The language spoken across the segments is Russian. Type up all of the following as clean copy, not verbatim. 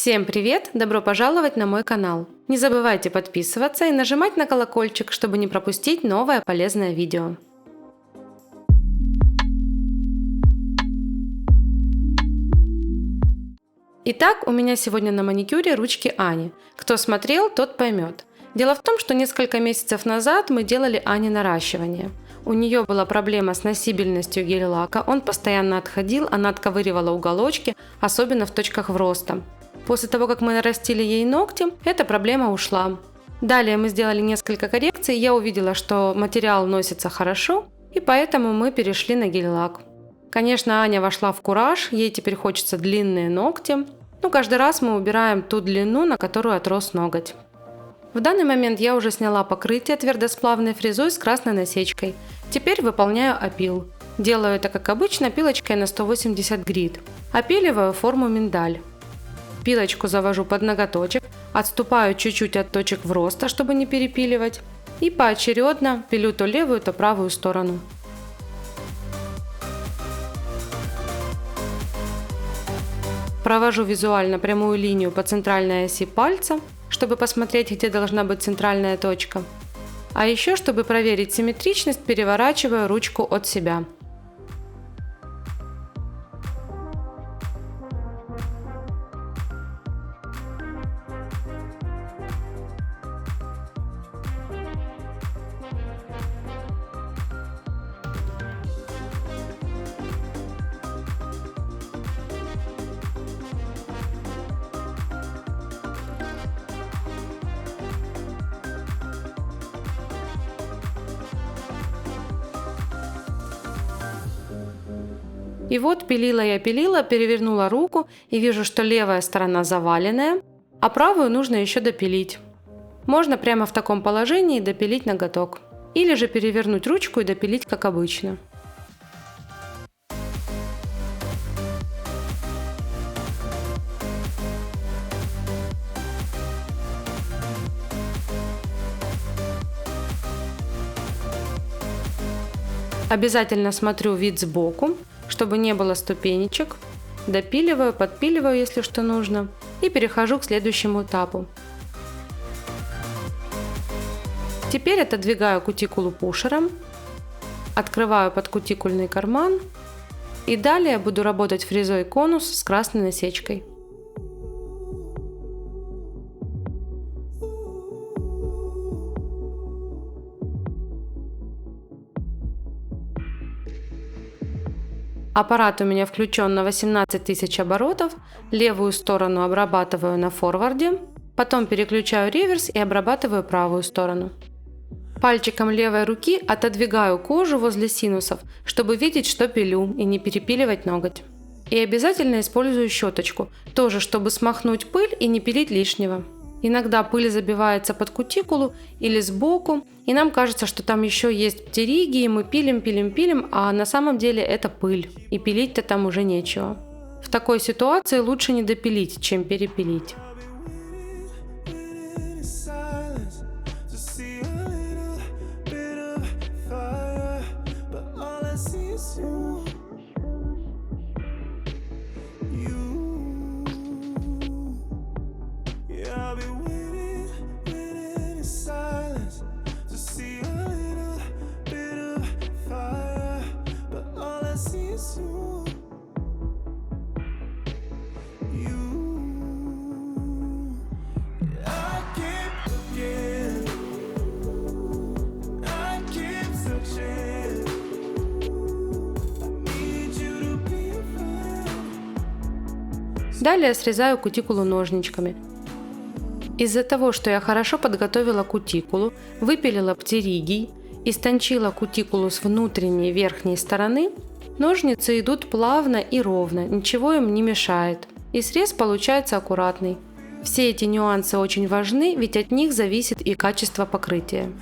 Всем привет! Добро пожаловать на мой канал. Не забывайте подписываться и нажимать на колокольчик, чтобы не пропустить новое полезное видео. Итак, у меня сегодня на маникюре ручки Ани. Кто смотрел, тот поймет. Дело в том, что несколько месяцев назад мы делали Ане наращивание. У нее была проблема с носибельностью гель-лака, он постоянно отходил, она отковыривала уголочки, особенно в точках вроста. После того, как мы нарастили ей ногти, эта проблема ушла. Далее мы сделали несколько коррекций, я увидела, что материал носится хорошо, и поэтому мы перешли на гель-лак. Конечно, Аня вошла в кураж, ей теперь хочется длинные ногти, но каждый раз мы убираем ту длину, на которую отрос ноготь. В данный момент я уже сняла покрытие твердосплавной фрезой с красной насечкой. Теперь выполняю опил. Делаю это как обычно пилочкой на 180 грит. Опиливаю форму миндаль. Пилочку завожу под ноготочек, отступаю чуть-чуть от точек вроста, чтобы не перепиливать, и поочередно пилю то левую, то правую сторону. Провожу визуально прямую линию по центральной оси пальца, чтобы посмотреть, где должна быть центральная точка. А еще, чтобы проверить симметричность, переворачиваю ручку от себя. И вот пилила я пилила, перевернула руку и вижу, что левая сторона заваленная, а правую нужно еще допилить. Можно прямо в таком положении допилить ноготок. Или же перевернуть ручку и допилить как обычно. Обязательно смотрю вид сбоку, чтобы не было ступенечек. Допиливаю, подпиливаю, если что нужно. И перехожу к следующему этапу. Теперь отодвигаю кутикулу пушером. Открываю подкутикульный карман. И далее буду работать фрезой конус с красной насечкой. Аппарат у меня включен на 18 тысяч оборотов, левую сторону обрабатываю на форварде, потом переключаю реверс и обрабатываю правую сторону. Пальчиком левой руки отодвигаю кожу возле синусов, чтобы видеть, что пилю, и не перепиливать ноготь. И обязательно использую щеточку, тоже чтобы смахнуть пыль и не пилить лишнего. Иногда пыль забивается под кутикулу или сбоку, и нам кажется, что там еще есть птериги, и мы пилим, а на самом деле это пыль, и пилить-то там уже нечего. В такой ситуации лучше не допилить, чем перепилить. Далее срезаю кутикулу ножничками. Из-за того, что я хорошо подготовила кутикулу, выпилила птеригий, истончила кутикулу с внутренней верхней стороны, ножницы идут плавно и ровно, ничего им не мешает, и срез получается аккуратный. Все эти нюансы очень важны, ведь от них зависит и качество покрытия.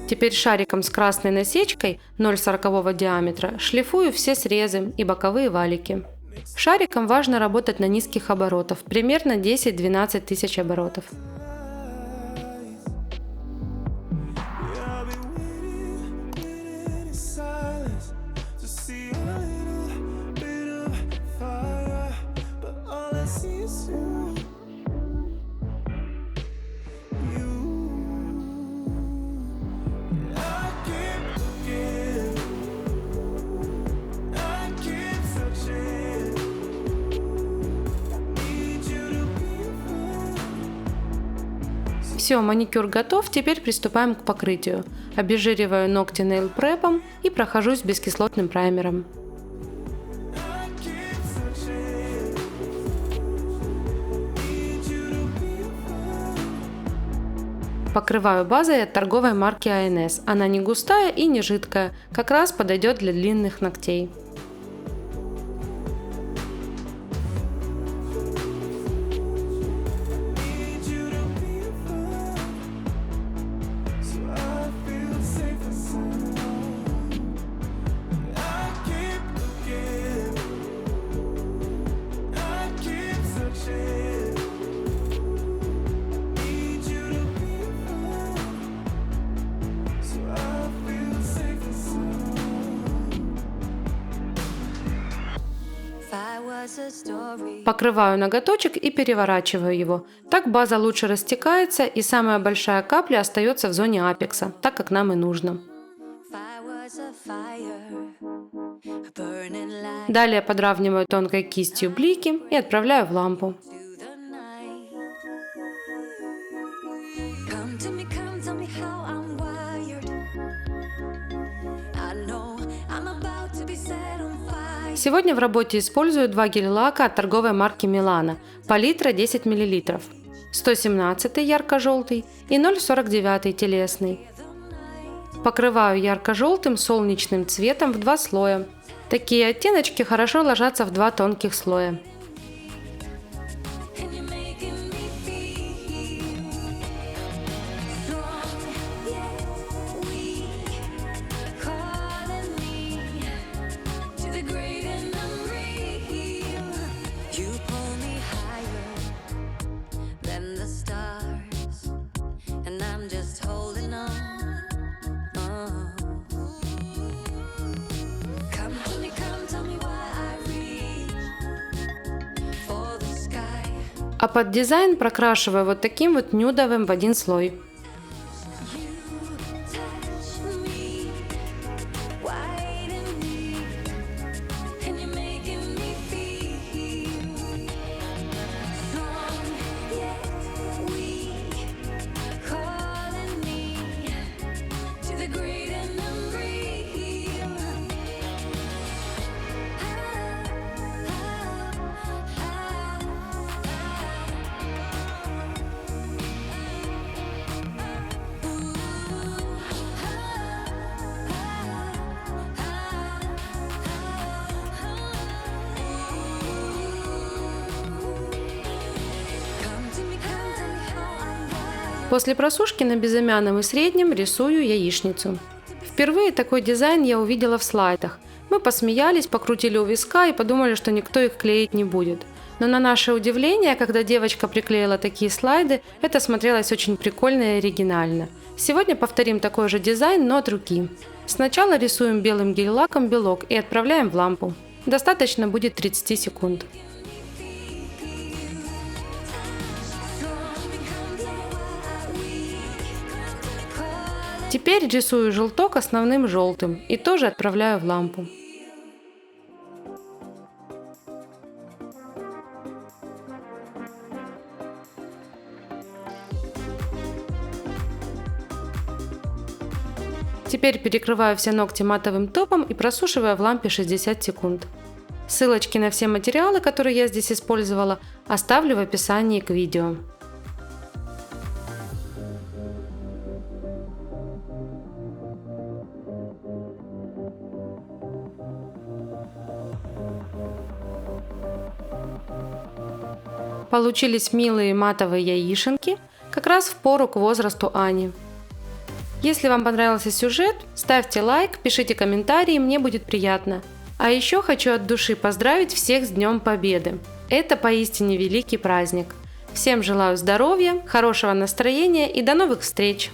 Теперь шариком с красной насечкой 0,40 диаметра шлифую все срезы и боковые валики. Шариком важно работать на низких оборотах, примерно 10-12 тысяч оборотов. Все, маникюр готов, теперь приступаем к покрытию. Обезжириваю ногти Nail Prep'ом и прохожусь бескислотным праймером. Покрываю базой от торговой марки ANS. Она не густая и не жидкая, как раз подойдет для длинных ногтей. Покрываю ноготочек и переворачиваю его. Так база лучше растекается и самая большая капля остается в зоне апекса, так как нам и нужно. Далее подравниваю тонкой кистью блики и отправляю в лампу. Сегодня в работе использую 2 гель-лака от торговой марки Milano, палитра 10 мл, 117 ярко-желтый и 0,49 телесный. Покрываю ярко-желтым солнечным цветом в 2 слоя. Такие оттеночки хорошо ложатся в 2 тонких слоя. А под дизайн прокрашиваю вот таким вот нюдовым в 1 слой. После просушки на безымянном и среднем рисую яичницу. Впервые такой дизайн я увидела в слайдах. Мы посмеялись, покрутили у виска и подумали, что никто их клеить не будет. Но на наше удивление, когда девочка приклеила такие слайды, это смотрелось очень прикольно и оригинально. Сегодня повторим такой же дизайн, но от руки. Сначала рисуем белым гель-лаком белок и отправляем в лампу. Достаточно будет 30 секунд. Теперь рисую желток основным желтым и тоже отправляю в лампу. Теперь перекрываю все ногти матовым топом и просушиваю в лампе 60 секунд. Ссылочки на все материалы, которые я здесь использовала, оставлю в описании к видео. Получились милые матовые яишенки, как раз в пору к возрасту Ани. Если вам понравился сюжет, ставьте лайк, пишите комментарии, мне будет приятно. А еще хочу от души поздравить всех с Днем Победы. Это поистине великий праздник. Всем желаю здоровья, хорошего настроения и до новых встреч!